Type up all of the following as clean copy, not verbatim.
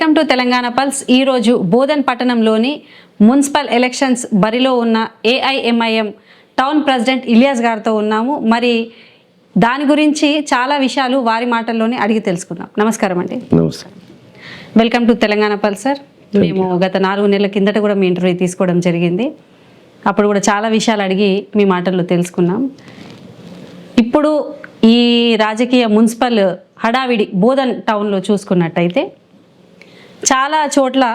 Welcome to Telangana pulse. ఈరోజు బోధన్ పట్టణంలోని municipal elections బరిలో ఉన్న ఏఐఎంఐఎం టౌన్ ప్రెసిడెంట్ ఇలియాస్ గారితో ఉన్నాము. మరి దాని గురించి చాలా విషయాలు వారి మాటల్లోనే అడిగి తెలుసుకుందాం. నమస్కారం అండి. నమస్కారం. Welcome to Telangana pulse sir. మేము గత 4 నెలల కిందట కూడా మీ ఇంటర్వ్యూ తీసుకోవడం జరిగింది. అప్పుడు కూడా చాలా విషయాలు అడిగి మీ మాటల్లో తెలుసుకున్నాం. ఇప్పుడు ఈ రాజకీయ మున్సిపల్ హడావిడి బోధన్ టౌన్లో చూసుకున్నట్టయితే చాలా చోట్ల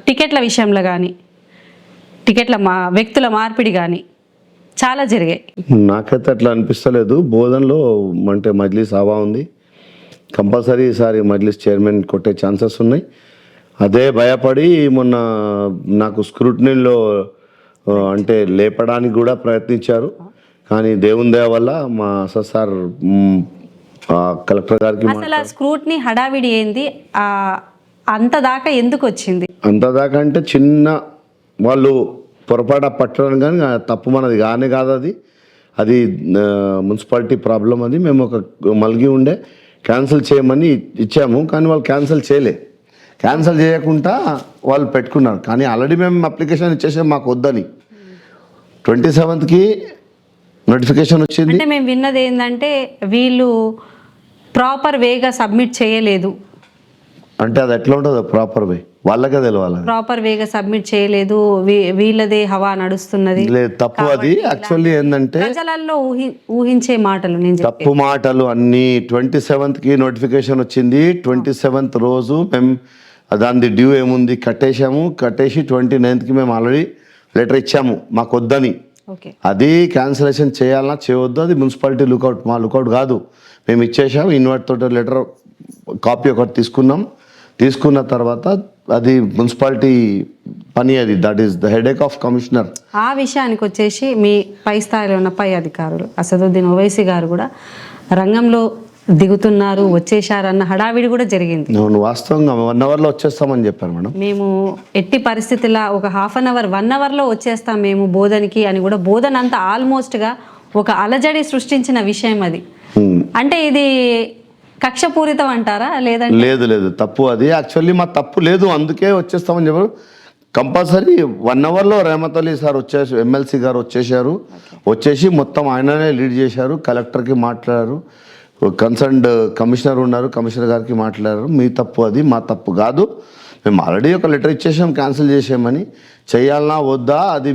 టికెట్ల విషయంలో కానీ వ్యక్తుల మార్పిడి కానీ చాలా జరిగాయి. నాకైతే అట్లా అనిపిస్తలేదు. బోధన్లో అంటే మజ్లిస్ హవా ఉంది. కంపల్సరీ ఈసారి మజ్లిస్ చైర్మన్ కొట్టే ఛాన్సెస్ ఉన్నాయి. అదే భయపడి మొన్న నాకు స్క్రూటినీలో అంటే లేపడానికి కూడా ప్రయత్నించారు. కానీ దేవుని దయ వల్ల మా సార్ కలెక్టర్ గారికి అసలు స్క్రూటినీ హడావిడి ఏంది, అంత దాకా ఎందుకు వచ్చింది? అంత దాకా అంటే చిన్న వాళ్ళు పొరపాటు పట్టడం కానీ తప్పు మనది కానే కాదు. అది మున్సిపాలిటీ ప్రాబ్లం. అది మేము ఒక మల్గి ఉండే క్యాన్సిల్ చేయమని ఇచ్చాము, కానీ వాళ్ళు క్యాన్సిల్ చేయకుండా వాళ్ళు పెట్టుకున్నారు. కానీ ఆల్రెడీ మేము అప్లికేషన్ ఇచ్చేసాము మాకు వద్దని. 27కి నోటిఫికేషన్ వచ్చింది. అంటే మేము విన్నది ఏంటంటే వీళ్ళు ప్రాపర్ వేగా సబ్మిట్ చేయలేదు. అంటే అది ఎట్లా ఉంటుందో ప్రాపర్ వే వాళ్ళకే తెలవాలి. ప్రాపర్ వేగా సబ్మిట్ చేయలేదు, వీళ్ళదే హవా నడుస్తున్నది. లేదు, తప్పు. అది యాక్చువల్లీ ఏంటంటే ప్రజలలో ఊహించే మాటలు, తప్పు మాటలు అన్ని. 27కి నోటిఫికేషన్ వచ్చింది. 27th రోజు మేము దాని డ్యూ ఏముంది కట్టేసి 29కి మేము ఆల్రెడీ లెటర్ ఇచ్చాము మాకు వద్దని. అది క్యాన్సిలేషన్ చేయాలన్నా చేయవద్దు, అది మున్సిపాలిటీ లుకౌట్, మా లుకౌట్ కాదు. మేము ఇచ్చేసాము. ఇన్వర్ట్ తోటి లెటర్ కాపీ ఒకటి తీసుకున్న తర్వాత అది మున్సిపాలిటీ పని. అది that is the headache of commissioner. ఆ విషయానికి వచ్చేసి మీ పై స్థాయిలో ఉన్న పై అధికారులు అసదుద్దీన్ ఓవైసీ గారు కూడా రంగంలో దిగుతున్నారు, వచ్చేసారన్న హడావిడి కూడా జరిగింది. అవును, వాస్తవంగా 1 అవర్లో వచ్చేస్తామని చెప్పారు మేడం. మేము ఎట్టి పరిస్థితుల్లో ఒక 1/2 అవర్ 1 అవర్లో వచ్చేస్తాం మేము బోధన్కి అని కూడా. బోధన్ అంతా ఆల్మోస్ట్గా ఒక అలజడి సృష్టించిన విషయం అది. అంటే ఇది కక్షపూరితం అంటారా? లేదు, తప్పు. అది యాక్చువల్లీ మా తప్పు లేదు, అందుకే వచ్చేస్తామని చెప్పారు. కంపల్సరీ 1 అవర్లో రేమత్ అలీ సార్ ఎమ్మెల్సీ గారు వచ్చేసి మొత్తం ఆయననే లీడ్ చేశారు. కలెక్టర్కి మాట్లాడారు, కన్సర్న్డ్ కమిషనర్ ఉన్నారు, కమిషనర్ గారికి మాట్లాడారు. మీ తప్పు అది, మా తప్పు కాదు. మేము ఆల్రెడీ ఒక లెటర్ ఇచ్చేసాం క్యాన్సిల్ చేసామని. చేయాలన్నా వద్దా అది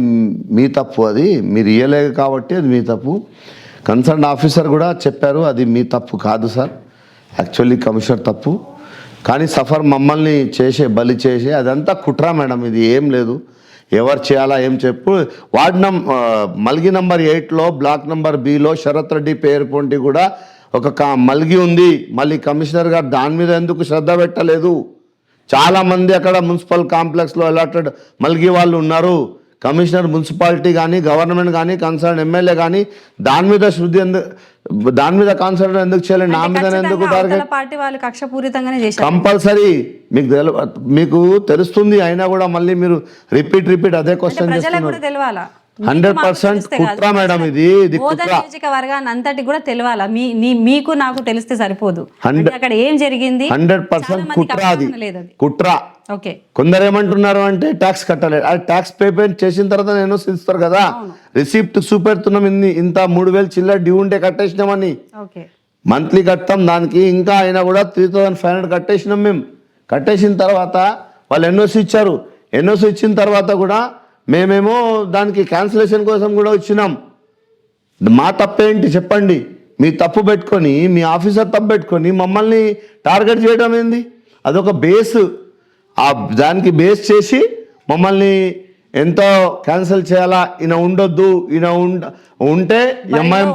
మీ తప్పు. అది మీరు ఇయ్యలేదు కాబట్టి అది మీ తప్పు. కన్సర్న్ ఆఫీసర్ కూడా చెప్పారు అది మీ తప్పు కాదు సార్, యాక్చువల్లీ కమిషనర్ తప్పు. కానీ సఫర్ మమ్మల్ని బలి చేసే అదంతా కుట్రా మేడం. ఇది ఏం లేదు, ఎవరు చేయాలా ఏం చెప్పు. వార్డ్ మల్గి నంబర్ 8లో బ్లాక్ నంబర్ బిలో శరత్ రెడ్డి పేరు పొంటి కూడా ఒక మల్గి ఉంది. మళ్ళీ కమిషనర్ గారు దాని మీద ఎందుకు శ్రద్ధ పెట్టలేదు? చాలామంది అక్కడ మున్సిపల్ కాంప్లెక్స్లో అలాటెడ్ మల్గి వాళ్ళు ఉన్నారు. కమిషనర్ మున్సిపాలిటీ కానీ గవర్నమెంట్ కానీ కన్సర్న్ ఎమ్మెల్యే కానీ దాని మీద కాన్సన్ట్రేట్ ఎందుకు చేయలేదు? నా మీద ఎందుకు టార్గెట్? కంపల్సరీ మీకు తెలుస్తుంది. అయినా కూడా మళ్ళీ మీరు రిపీట్ అదే క్వశ్చన్ చేస్తున్నారు. 100% కుట్ర మేడం. ఇది వర్గాన్ని అంతటి కూడా తెలియాలా? మీకు నాకు తెలిస్తే సరిపోదు. అక్కడ ఏం జరిగింది 100% కుట్ర. అది కుట్ర. కొందరు ఏమంటున్నారు అంటే ట్యాక్స్ కట్టలేదు. అది ట్యాక్స్ పేమెంట్ చేసిన తర్వాత నేను ఇస్తారు కదా, రిసిప్ట్ చూపెడుతున్నాం ఇంత 3000 చిల్లర డ్యూ ఉంటే కట్టేసినామని. మంత్లీ కట్టాం దానికి. ఇంకా అయినా కూడా 3500 కట్టేసినాం మేము. కట్టేసిన తర్వాత వాళ్ళు ఎన్ఓసి ఇచ్చారు. ఎన్ఓసి ఇచ్చిన తర్వాత కూడా మేమేమో దానికి క్యాన్సిలేషన్ కోసం కూడా వచ్చినాం. మా తప్పేంటి చెప్పండి? మీ తప్పు పెట్టుకొని, మీ ఆఫీసర్ తప్పు పెట్టుకొని మమ్మల్ని టార్గెట్ చేయడం ఏంది? అదొక బేస్. దానికి బేస్ చేసి మమ్మల్ని ఎంతో క్యాన్సిల్ చేయాలా. ఈయన ఉండొద్దు, ఈయన ఉంటే ఎంఐఎం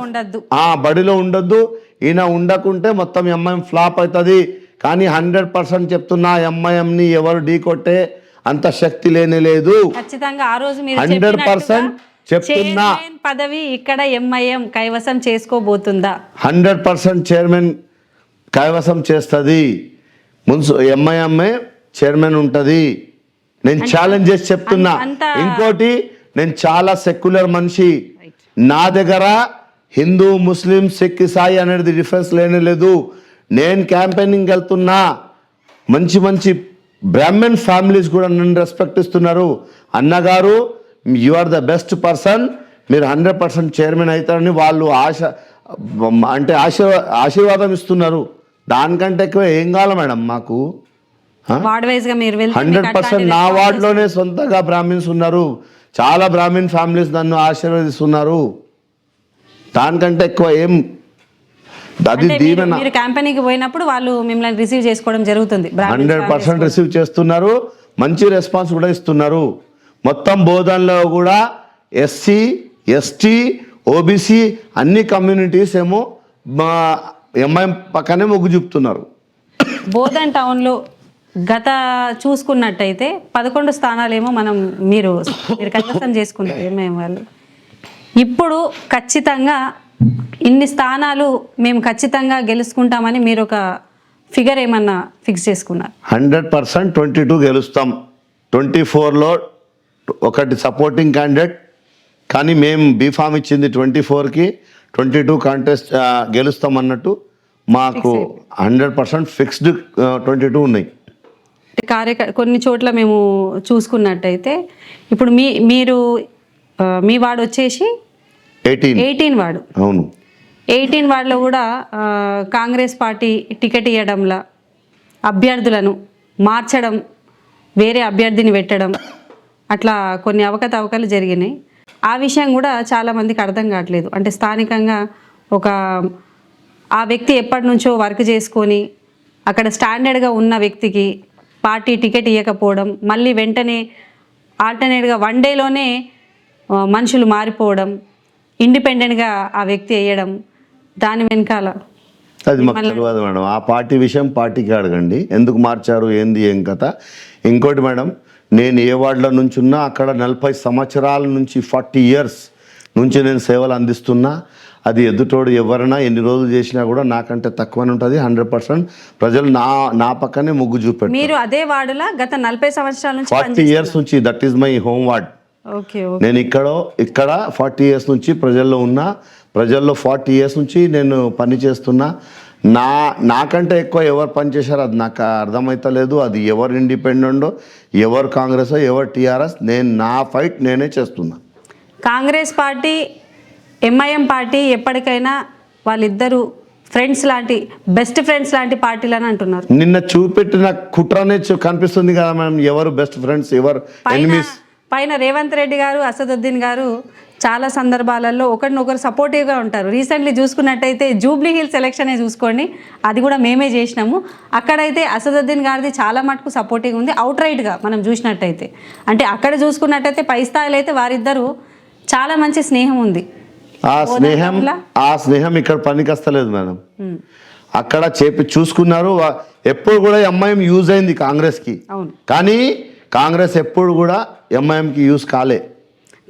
బడిలో ఉండొద్దు, ఈయన ఉండకుంటే మొత్తం ఎంఐఎం ఫ్లాప్ అవుతుంది. కానీ 100% చెప్తున్నా, ఎంఐఎంని ఎవరు ఢీ కొట్టే అంత శక్తి లేదు. ఖచ్చితంగా ఆ రోజు మీరు 100% చెప్తున్నా పదవి ఇక్కడ ఎంఐఎం కైవసం చేసుకోబోతుందా? 100% చైర్మన్ కైవసం చేస్తుంది. ఎంఐఎంఏ చైర్మన్ ఉంటుంది. నేను ఛాలెంజ్ చేసి చెప్తున్నా. ఇంకోటి, నేను చాలా సెక్యులర్ మనిషి. నా దగ్గర హిందూ ముస్లిం సిక్ ఇసాయి అనేది డిఫరెన్స్ లేదు. నేను క్యాంపెయినింగ్ వెళ్తున్నా. మంచి బ్రాహ్మణ్ ఫ్యామిలీస్ కూడా నన్ను రెస్పెక్ట్ ఇస్తున్నారు. అన్నగారు you are the best person, మీరు 100% చైర్మన్ అవుతారని వాళ్ళు ఆశీర్వాదం ఇస్తున్నారు. దానికంటే ఎక్కువ ఏం కావాలి మేడం మాకు? వార్డ్ వైజ్ గా మీరు వెళ్తే 100% నా వార్డులోనే సొంతగా బ్రాహ్మిన్స్ ఉన్నారు. చాలా బ్రాహ్మణ్ ఫ్యామిలీస్ నన్ను ఆశీర్వదిస్తున్నారు. దానికంటే ఎక్కువ ఏం? అది దీవెన. మీరు క్యాంపెయినింగ్ పోయినప్పుడు వాళ్ళు మిమ్మల్ని రిసీవ్ చేసుకోవడం జరుగుతుంది. 100% రిసీవ్ చేస్తున్నారు. మంచి రెస్పాన్స్ కూడా ఇస్తున్నారు. మొత్తం బోధనలో కూడా ఎస్సీ, ఎస్టీ, ఓబీసీ అన్ని కమ్యూనిటీస్ ఏమో మా ఎంఐఎం పక్కనే మొగ్గు చూపుతున్నారు. బోధన్ టౌన్లో గత చూసుకున్నట్టయితే 11 స్థానాలేమో మీరు కైవసం చేసుకున్నారు ఎంఐఎం వాళ్ళు. ఇప్పుడు ఖచ్చితంగా ఇన్ని స్థానాలు మేము ఖచ్చితంగా గెలుచుకుంటామని మీరు ఒక ఫిగర్ ఏమన్నా ఫిక్స్ చేసుకున్నారు? 100% 22 గెలుస్తాం. 24లో ఒకటి సపోర్టింగ్ క్యాండిడేట్, కానీ మేము బీఫామ్ ఇచ్చింది 24కి. 22 కాంటెస్ట్ గెలుస్తాం అన్నట్టు మాకు 100% ఫిక్స్డ్ 22 ఉన్నాయి. కొన్ని చోట్ల మేము చూసుకున్నట్టయితే ఇప్పుడు మీరు మీ వార్డు వచ్చేసి 18 వార్డు. అవును, 18 వార్డులో కూడా కాంగ్రెస్ పార్టీ టికెట్ ఇవ్వడంలా అభ్యర్థులను మార్చడం, వేరే అభ్యర్థిని పెట్టడం, అట్లా కొన్ని అవకతవకలు జరిగినాయి. ఆ విషయం కూడా చాలామందికి అర్థం కావట్లేదు. అంటే స్థానికంగా ఆ వ్యక్తి ఎప్పటి నుంచో వర్క్ చేసుకొని అక్కడ స్టాండర్డ్గా ఉన్న వ్యక్తికి పార్టీ టికెట్ ఇవ్వకపోవడం, మళ్ళీ వెంటనే ఆల్టర్నేట్గా 1 డేలోనే మనుషులు మారిపోవడం, ఇండిపెండెంట్గా ఆ వ్యక్తి వేయడం, దాని వెనకాల అది మాకు తెలియదు మేడం. ఆ పార్టీ విషయం పార్టీకి అడగండి, ఎందుకు మార్చారు, ఏంది ఏం కథ. ఇంకోటి మేడం, నేను ఏ వార్డులో నుంచి ఉన్నా అక్కడ 40 సంవత్సరాల నుంచి 40 ఇయర్స్ నుంచి నేను సేవలు అందిస్తున్నా. అది ఎదుటోడు ఎవరైనా ఎన్ని రోజులు చేసినా కూడా నాకంటే తక్కువనే ఉంటుంది. 100% ప్రజలు నా పక్కనే మొగ్గు చూపెట్టారు. మీరు అదే వార్డులో గత 40 సంవత్సరాల నుంచి 40 ఇయర్స్ నుంచి, that is my home ward. Okay, నేను ఇక్కడ 40 ఇయర్స్ నుంచి ప్రజల్లో ఉన్నా. ప్రజల్లో 40 ఇయర్స్ నుంచి నేను పని చేస్తున్నా. నాకంటే ఎక్కువ ఎవరు పనిచేశారో అది నాకు అర్థమవుతలేదు. అది ఎవరు ఇండిపెండెంటో, ఎవరు కాంగ్రెస్, ఎవరు టీఆర్ఎస్, నా ఫైట్ నేనే చేస్తున్నా. కాంగ్రెస్ పార్టీ, ఎంఐఎం పార్టీ ఎప్పటికైనా వాళ్ళిద్దరూ ఫ్రెండ్స్ లాంటి, బెస్ట్ ఫ్రెండ్స్ లాంటి పార్టీలు అని అంటున్నారు. నిన్న చూపెట్టిన కుట్రనే కనిపిస్తుంది కదా మేడం, ఎవరు బెస్ట్ ఫ్రెండ్స్, ఎవరు ఎనిమీస్. పైన రేవంత్ రెడ్డి గారు, అసదుద్దీన్ గారు చాలా సందర్భాలలో ఒకరినొకరు సపోర్టివ్గా ఉంటారు. రీసెంట్లీ చూసుకున్నట్టయితే జూబ్లీ హిల్స్ ఎలక్షనే చూసుకోండి, అది కూడా మేమే చేసినాము. అక్కడైతే అసదుద్దీన్ గారిది చాలా మటుకు సపోర్టివ్గా ఉంది, అవుట్ రైట్గా మనం చూసినట్టయితే. అంటే అక్కడ చూసుకున్నట్టయితే పై స్థాయిలో అయితే వారిద్దరూ చాలా మంచి స్నేహం ఉంది. ఆ స్నేహం ఇక్కడ పనికొస్తలేదు మేడం. అక్కడ చూసుకున్నారు. ఎప్పుడు కూడా ఎంఐఎం యూజ్ అయింది కాంగ్రెస్కి, కానీ కాంగ్రెస్ ఎప్పుడు కూడా ఎంఐఎంకి యూజ్ కాలే.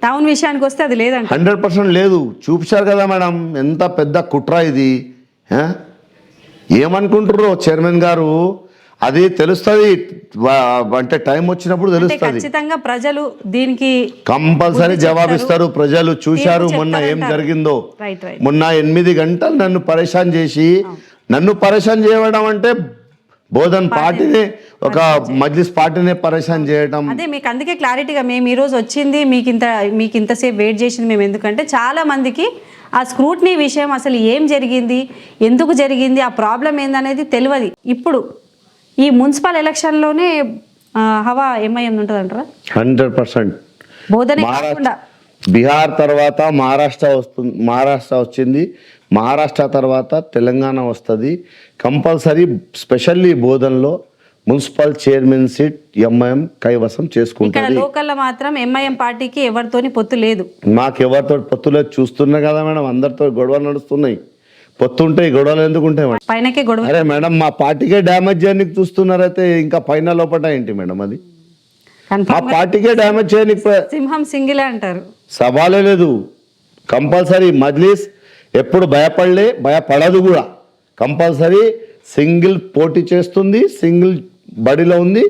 టౌన్ విషయానికి వస్తే అది లేదండి, 100% లేదు. చూపించారు కదా మేడం, ఎంత పెద్ద కుట్ర ఇది. ఏమనుకుంటారు చైర్మన్ గారు, అది తెలుస్తుంది. అంటే టైం వచ్చినప్పుడు తెలుస్తుంది. ఖచ్చితంగా ప్రజలు దీనికి కంపల్సరీ జవాబిస్తారు. ప్రజలు చూశారు మొన్న ఏం జరిగిందో. మొన్న 8 గంటలు నన్ను పరేషాన్ చేసి, నన్ను పరేషాన్ చేయడం అంటే బోధన్ పార్టీని, ఒక మజ్లిస్ పార్టీనే పరేషాన్ చేయడం. అదే మీకు అందుకే క్లారిటీగా మేము ఈరోజు వచ్చింది, మీకు ఇంతసేపు వెయిట్ చేసింది మేము ఎందుకంటే చాలా మందికి ఆ స్క్రూట్నీ విషయం, అసలు ఏం జరిగింది, ఎందుకు జరిగింది, ఆ ప్రాబ్లం ఏందనేది తెలియదు. ఇప్పుడు ఈ మున్సిపల్ ఎలక్షన్లోనే హవా ఎంఐఎం ఉంటుంది అంటారా? 100%. బోధనే కాకుండా బీహార్ తర్వాత మహారాష్ట్ర వచ్చింది. మహారాష్ట్ర తర్వాత తెలంగాణ వస్తుంది కంపల్సరీ. స్పెషల్లీ బోధన్లో మున్సిపల్ చైర్మన్ సీట్ ఎంఐఎం కైవసం చేసుకుంటుంది. లోకల్లో మాత్రం ఎంఐఎం పార్టీకి ఎవరితోని పొత్తు లేదు. మాకు ఎవరితో పొత్తు లేదు. చూస్తున్నా కదా మేడం, అందరితో గొడవలు నడుస్తున్నాయి. పొత్తుంటాయి, గొడవలు ఎందుకు ఉంటాయి? పైనకే గొడవ. అరే మేడం, మా పార్టీకే డ్యామేజ్ చేయడానికి చూస్తున్నారైతే ఇంకా పైన లోపట ఏంటి మేడం? అది మా పార్టీకే డ్యామేజ్ చేయడానికి. సింహం సింగిలే అంటారు, సవాలే లేదు. కంపల్సరీ మజ్లిస్ ఎప్పుడు భయపడదు కూడా. కంపల్సరీ సింగిల్ పోటీ చేస్తుంది, సింగిల్ బడిలో ఉంది.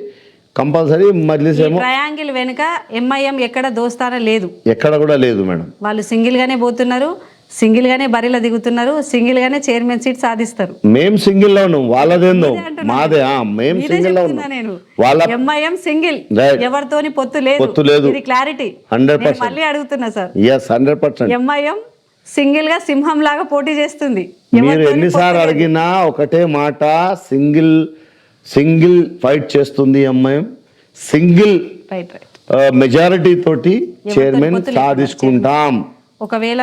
కంపల్సరీ మజ్లిస్ ఏమో ట్రయాంగిల్ వెనుక ఎంఐఎం ఎక్కడ దోస్తారా లేదు, ఎక్కడ కూడా లేదు మేడం. వాళ్ళు సింగిల్ గానే పోతున్నారు. సింగిల్ గానే బరిలో దిగుతున్నారు, సింగిల్ గానే చైర్మన్ సీట్ సాధిస్తారు. మేం సింగిల్ లో ఉన్నాం, వాళ్ళదేందో మాదే. మేం ఇదే సింగిల్ లో చెప్తున్నా ఉన్నాం, నేను. వాళ్ళ ఎంఐఎం సింగిల్, Right. ఎవరితోని పొత్తు పొత్తు లేదు. లేదు. ఇది క్లారిటీ. 100%. మళ్ళీ అడుగుతున్నా సార్, 100%. ఎంఐఎం సింగిల్ గా సింహం లాగా పోటీ చేస్తుంది. మీరు ఎవరితోని ఎన్నిసార్లు పొత్తు లేదు. అడిగినా ఒకటే మాట, సింగిల్ ఫైట్ చేస్తుంది MIM, single right right. Majority తోటి చైర్మన్ పొత్తు లేదు. సాధించుకుంటాం. ఒకవేళ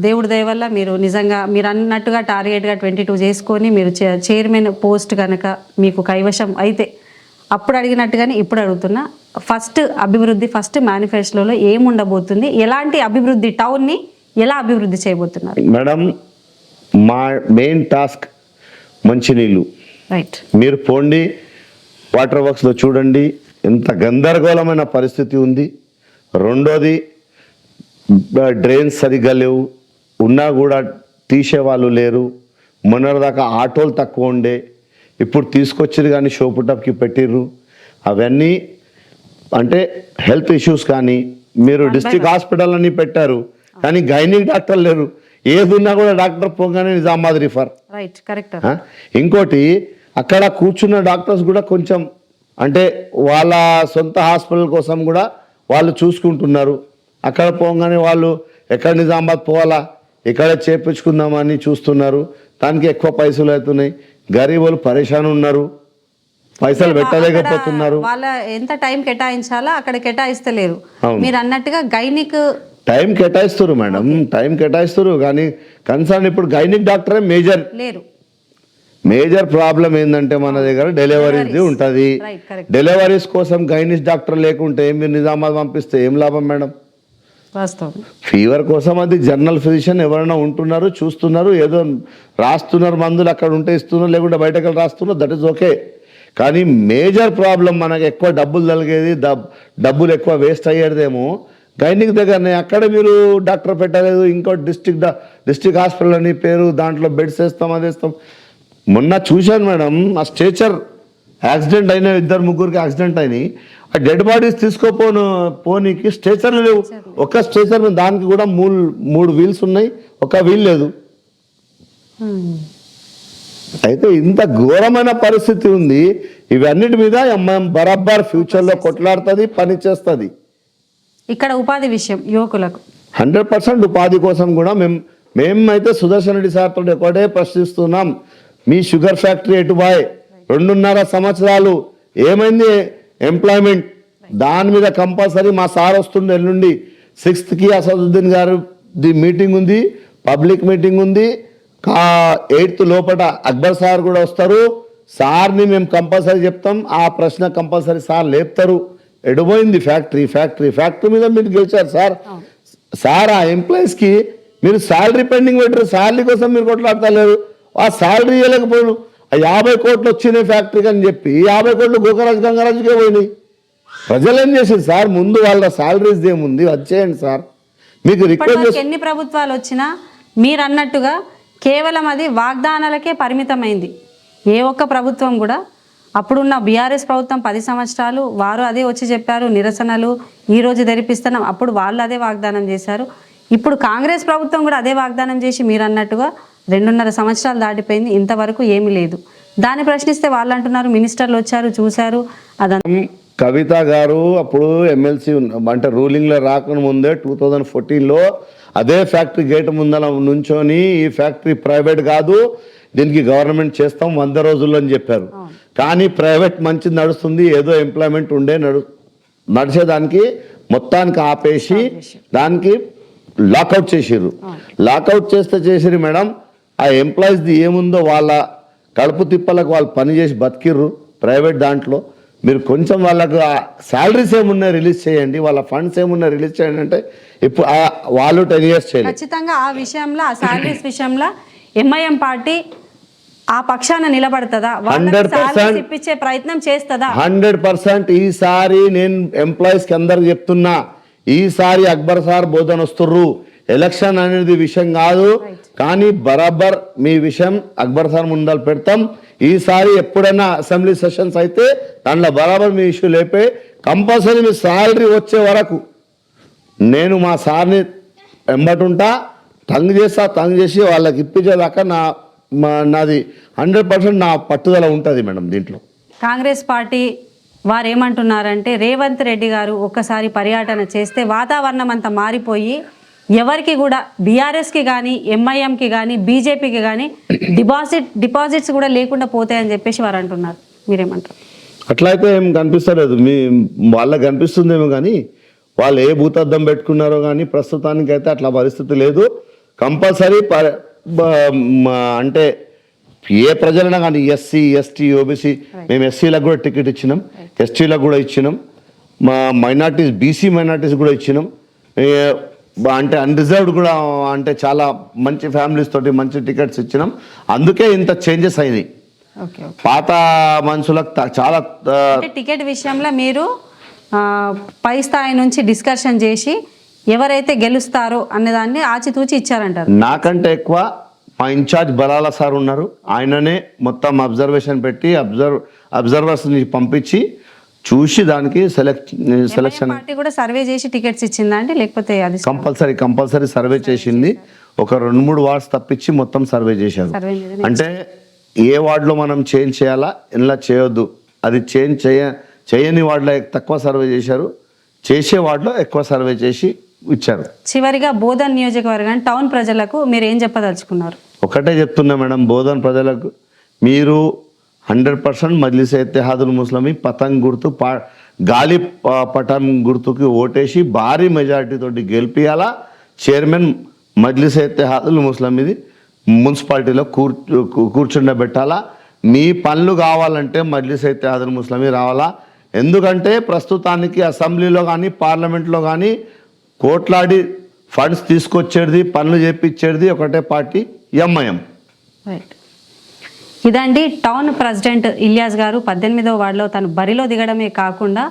దేవుడి దయ వల్ల మీరు నిజంగా మీరు అన్నట్టుగా టార్గెట్గా 22 చేసుకొని మీరు చైర్మన్ పోస్ట్ కనుక మీకు కైవశం అయితే, అప్పుడు అడిగినట్టుగానే ఇప్పుడు అడుగుతున్నా, ఫస్ట్ అభివృద్ధి, ఫస్ట్ మేనిఫెస్టోలో ఏముండబోతుంది, ఎలాంటి అభివృద్ధి, టౌన్ని ఎలా అభివృద్ధి చేయబోతున్నారు? మేడం, మా మెయిన్ టాస్క్ మంచినీళ్ళు. రైట్. మీరు పోండి వాటర్ వర్క్స్లో చూడండి ఎంత గందరగోళమైన పరిస్థితి ఉంది. రెండోది, డ్రైన్స్ సరిగ్గా లేవు, ఉన్నా కూడా తీసేవాళ్ళు లేరు. మొన్నటిదాకా ఆటోలు తక్కువ ఉండే, ఇప్పుడు తీసుకొచ్చారు కానీ షోపుటప్కి పెట్టిర్రు. అవన్నీ అంటే హెల్త్ ఇష్యూస్. కానీ మీరు డిస్ట్రిక్ట్ హాస్పిటల్ అని పెట్టారు కానీ గైనిక్ డాక్టర్ లేరు. ఏది ఉన్నా కూడా డాక్టర్ పోగానే నిజామాబాద్ రిఫర్. Right, correct. ఇంకోటి, అక్కడ కూర్చున్న డాక్టర్స్ కూడా కొంచెం అంటే వాళ్ళ సొంత హాస్పిటల్ కోసం కూడా వాళ్ళు చూసుకుంటున్నారు. అక్కడ పోగానే వాళ్ళు ఎక్కడ నిజామాబాద్ పోవాలా, ఇక్కడే చేపించుకుందామని చూస్తున్నారు. దానికి ఎక్కువ పైసలు అవుతున్నాయి. గరీబులు పరేషాన్ ఉన్నారు, పైసలు పెట్టలేకపోతున్నారు. వాళ్ళ ఎంత టైం కేటాయించాలా అక్కడ కేటాయిస్తలేరు. మీరు అన్నట్టుగా గైనిక్ టైం కేటాయిస్తారు మేడం, టైం కేటాయిస్తారు. కానీ కన్సర్న్ ఇప్పుడు గైనిక్ డాక్టరే లేరు. మేజర్ ప్రాబ్లం ఏంటంటే మన దగ్గర డెలివరీది ఉంటుంది. డెలివరీస్ కోసం గైనిక్ డాక్టర్ లేకుంటే మీరు నిజామాబాద్ పంపిస్తే ఏం లాభం మేడం? వాస్తవం. ఫీవర్ కోసం అది జనరల్ ఫిజిషియన్ ఎవరైనా ఉంటున్నారు, చూస్తున్నారు, ఏదో రాస్తున్నారు మందులు, అక్కడ ఉంటే ఇస్తున్నారు, లేకుంటే బయటకు రాస్తున్నారు, దట్ ఈస్ ఓకే. కానీ మేజర్ ప్రాబ్లం మనకు ఎక్కువ డబ్బులు తలిగేది, డబ్బులు ఎక్కువ వేస్ట్ అయ్యేదేమో గైనిక్ దగ్గరనే. అక్కడ మీరు డాక్టర్ పెట్టలేదు, ఇంకో డిస్ట్రిక్ట్ హాస్పిటల్ అని పేరు, దాంట్లో బెడ్స్ వేస్తాం, అది వేస్తాం. మొన్న చూశాను మేడం, ఆ స్ట్రెచర్ యాక్సిడెంట్ అయిన 2-3 యాక్సిడెంట్ అయినాయి. ఆ డెడ్ బాడీస్ పోనీకి స్ట్రెచర్లు లేవు. ఒక స్ట్రెచర్ దానికి కూడా 3 వీల్స్ ఉన్నాయి, ఒక వీల్ లేదు. అయితే ఇంత ఘోరమైన పరిస్థితి ఉంది. ఇవన్నిటి మీద బరాబర్ ఫ్యూచర్లో కొట్లాడుతుంది, పని చేస్తుంది. ఇక్కడ ఉపాధి విషయం యువకులకు 100% ఉపాధి కోసం కూడా మేమైతే సుదర్శన్ రెడ్డి సార్ తోటి ఒకటే ప్రశ్నిస్తున్నాం. మీ షుగర్ ఫ్యాక్టరీ ఎటు బాయ్ 2.5 సంవత్సరాలు ఏమైంది ఎంప్లాయ్మెంట్? దాని మీద కంపల్సరీ మా సార్ వస్తుండే ఎల్లుండి 6th అసదుద్దీన్ గారు మీటింగ్ ఉంది, పబ్లిక్ మీటింగ్ ఉంది. 8th లోపల అక్బర్ సార్ కూడా వస్తారు. సార్ని మేము కంపల్సరీ చెప్తాం, ఆ ప్రశ్న కంపల్సరీ సార్ లేపుతారు. ఎడిపోయింది ఫ్యాక్టరీ మీద మీరు గెలిచారు సార్. ఆ ఎంప్లాయీస్కి మీరు శాలరీ పెండింగ్ పెట్టారు, శాలరీ కోసం మీరు కొట్లాడతలేరు. ఆ శాలరీ ఇవ్వలేకపోయారు. 50 కోట్లు వచ్చినాయి ఫ్యాక్టరీకి అని చెప్పి 50 కోట్లు గోకరాజు గంగరాజుకే పోయినాయి. ప్రజలు ఏం చేసింది సార్? ముందు వాళ్ళ శాలరీస్ ఏముంది వచ్చేయండి సార్. మీకు రిక్వెస్ట్, ఎన్ని ప్రభుత్వాలు వచ్చినా మీరు అన్నట్టుగా కేవలం అది వాగ్దానాలకే పరిమితమైంది. ఏ ఒక్క ప్రభుత్వం కూడా, అప్పుడున్న బీఆర్ఎస్ ప్రభుత్వం 10 సంవత్సరాలు వారు అదే వచ్చి చెప్పారు, నిరసనలు ఈ రోజు తెరిపిస్తున్నాం, అప్పుడు వాళ్ళు అదే వాగ్దానం చేశారు. ఇప్పుడు కాంగ్రెస్ ప్రభుత్వం కూడా అదే వాగ్దానం చేసి మీరు అన్నట్టుగా 2.5 సంవత్సరాలు దాటిపోయింది, ఇంతవరకు ఏమీ లేదు. దాన్ని ప్రశ్నిస్తే వాళ్ళు అంటున్నారు మినిస్టర్లు వచ్చారు చూశారు. అదంతా కవిత గారు అప్పుడు ఎమ్మెల్సీ అంటే రూలింగ్లో రాకముందే 2014లో అదే ఫ్యాక్టరీ గేట్ ముందర నుంచొని ఈ ఫ్యాక్టరీ ప్రైవేట్ కాదు, దీనికి గవర్నమెంట్ చేస్తాం 100 రోజుల్లో అని చెప్పారు. కానీ ప్రైవేట్ మంచి నడుస్తుంది, ఏదో ఎంప్లాయ్మెంట్ ఉండే నడిచేదానికి మొత్తానికి ఆపేసి దానికి లాకౌట్ చేసిర్రు. లాకౌట్ చేసిర్రు మేడం. ఆ ఎంప్లాయీస్ది ఏముందో వాళ్ళ కడుపు తిప్పలకు వాళ్ళు పని చేసి బతికిర్రు ప్రైవేట్ దాంట్లో. మీరు కొంచెం వాళ్ళకు శాలరీస్ ఏమున్నాయి రిలీజ్ చేయండి, వాళ్ళ ఫండ్స్ ఏమున్నాయి రిలీజ్ చేయండి అంటే ఇప్పుడు వాళ్ళు 10 years చేయలేదు. ఖచ్చితంగా ఆ విషయంలో, ఆ శాలరీస్ విషయంలో ఎంఐఎం పార్టీ ఆ పక్షాన నిలబడుతుందా? 100% ఇప్పించే ప్రయత్నం చేస్తుందా? 100%. ఈసారి నేను ఎంప్లాయీస్కి అందరికి చెప్తున్నా, ఈసారి అక్బర్ సార్ బోధన వస్తుర్రు. ఎలక్షన్ అనేది విషయం కాదు, కానీ బరాబర్ మీ విషయం అక్బర్ సార్ ముందర పెడతాం. ఈసారి ఎప్పుడైనా అసెంబ్లీ సెషన్స్ అయితే దాంట్లో బరాబర్ మీ ఇష్యూ లేపే కంపల్సరీ మీ శాలరీ వచ్చే వరకు నేను మా సార్ని వెంబటుంటా. తంగ్ చేసి వాళ్ళకి ఇప్పించేదాకా నాది 100% నా పట్టుదల ఉంటుంది మేడం దీంట్లో. కాంగ్రెస్ పార్టీ వారు ఏమంటున్నారంటే రేవంత్ రెడ్డి గారు ఒక్కసారి పర్యటన చేస్తే వాతావరణం అంతా మారిపోయి ఎవరికి కూడా బీఆర్ఎస్కి కానీ ఎంఐఎంకి కానీ బీజేపీకి కానీ డిపాజిట్స్ కూడా లేకుండా పోతాయని చెప్పేసి వారు అంటున్నారు. మీరేమంటారు? అట్లయితే ఏం కనిపిస్తలేదు, వాళ్ళకి కనిపిస్తుందేమో కానీ వాళ్ళు ఏ భూతద్దం పెట్టుకున్నారో కానీ ప్రస్తుతానికైతే అట్లా పరిస్థితి లేదు. కంపల్సరీ అంటే ఏ ప్రజలైనా కానీ ఎస్సీ ఎస్టీ ఓబీసీ, మేము ఎస్సీలకు కూడా టికెట్ ఇచ్చినాం, ఎస్టీలకు కూడా ఇచ్చినాం, మా మైనార్టీస్ బీసీ మైనార్టీస్ కూడా ఇచ్చినాం, అంటే అన్రిజర్వ్డ్ కూడా అంటే చాలా మంచి ఫ్యామిలీస్ తోటి మంచి టికెట్స్ ఇచ్చినాం. అందుకే ఇంత చేంజెస్ అయినాయి. పాత మనుషులకు చాలా టికెట్ విషయంలో మీరు పై స్థాయి నుంచి డిస్కషన్ చేసి ఎవరైతే గెలుస్తారో అన్నదాన్ని ఆచితూచి ఇచ్చారంటారు. నాకంటే ఎక్కువ మా ఇన్ఛార్జ్ బలాల సార్ ఉన్నారు, ఆయననే మొత్తం అబ్జర్వేషన్ పెట్టి అబ్జర్వర్స్ ని పంపించి చూసి దానికి సెలెక్షన్ పార్టీ కూడా సర్వే చేసి టికెట్స్ ఇచ్చిందా అంటే, లేకపోతే అది కంపల్సరీ సర్వే చేసింది. ఒక 2-3 వార్డ్స్ తప్పించి మొత్తం సర్వే చేశారు. అంటే ఏ వార్డులో మనం చేంజ్ చేయాలా, ఇలా చేయొద్దు, అది చేంజ్ చేయని వార్డులో తక్కువ సర్వే చేశారు, చేసే వార్డులో ఎక్కువ సర్వే చేసి ఇచ్చారు. చివరిగా బోధన్ నియోజకవర్గం టౌన్ ప్రజలకు మీరు ఏం చెప్పదలుచుకున్నారు? ఒకటే చెప్తున్నా మేడం, బోధన్ ప్రజలకు మీరు 100% మజ్లిస్ ఇత్తెహాదుల్ ముస్లిమీ పతంగ్ గుర్తు గాలి పటం గుర్తుకి ఓటేసి భారీ మెజారిటీ తోటి గెలిపియాలా. చైర్మన్ మజ్లిస్ ఇత్తెహాదుల్ ముస్లిమీది మున్సిపాలిటీలో కూర్చుండబెట్టాలా. మీ పనులు కావాలంటే మజ్లిస్ ఇత్తెహాదుల్ ముస్లిమీ రావాలా. ఎందుకంటే ప్రస్తుతానికి అసెంబ్లీలో కానీ పార్లమెంట్లో కానీ కోట్లాడి ఫండ్స్ తీసుకొచ్చేది, పనులు చేపించేది ఒకటే పార్టీ, ఎంఐఎం. ఇదండి టౌన్ ప్రెసిడెంట్ ఇలియాస్ గారు 18వ వార్డులో తను బరిలో దిగడమే కాకుండా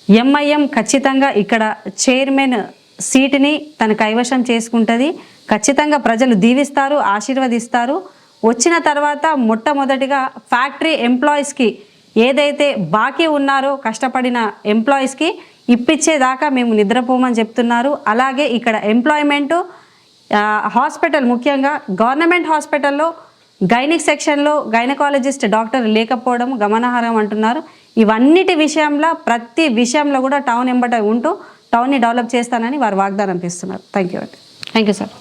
ఎంఐఎం ఖచ్చితంగా ఇక్కడ చైర్మన్ సీటుని తన కైవశం చేసుకుంటుంది, ఖచ్చితంగా ప్రజలు దీవిస్తారు, ఆశీర్వదిస్తారు. వచ్చిన తర్వాత మొట్టమొదటిగా ఫ్యాక్టరీ ఎంప్లాయీస్కి ఏదైతే బాకీ ఉన్నారో కష్టపడిన ఎంప్లాయీస్కి ఇప్పించేదాకా మేము నిద్రపోమని చెప్తున్నారు. అలాగే ఇక్కడ ఎంప్లాయ్మెంటు, హాస్పిటల్, ముఖ్యంగా గవర్నమెంట్ హాస్పిటల్లో గైనిక్ సెక్షన్లో గైనకాలజిస్ట్ డాక్టర్ లేకపోవడం గమనార్హం అంటున్నారు. ఇవన్నిటి విషయంలో ప్రతి విషయంలో కూడా టౌన్ ఎంబట ఉంటూ టౌన్ని డెవలప్ చేస్తానని వారు వాగ్దానం ఇస్తున్నారు. Thank you sir.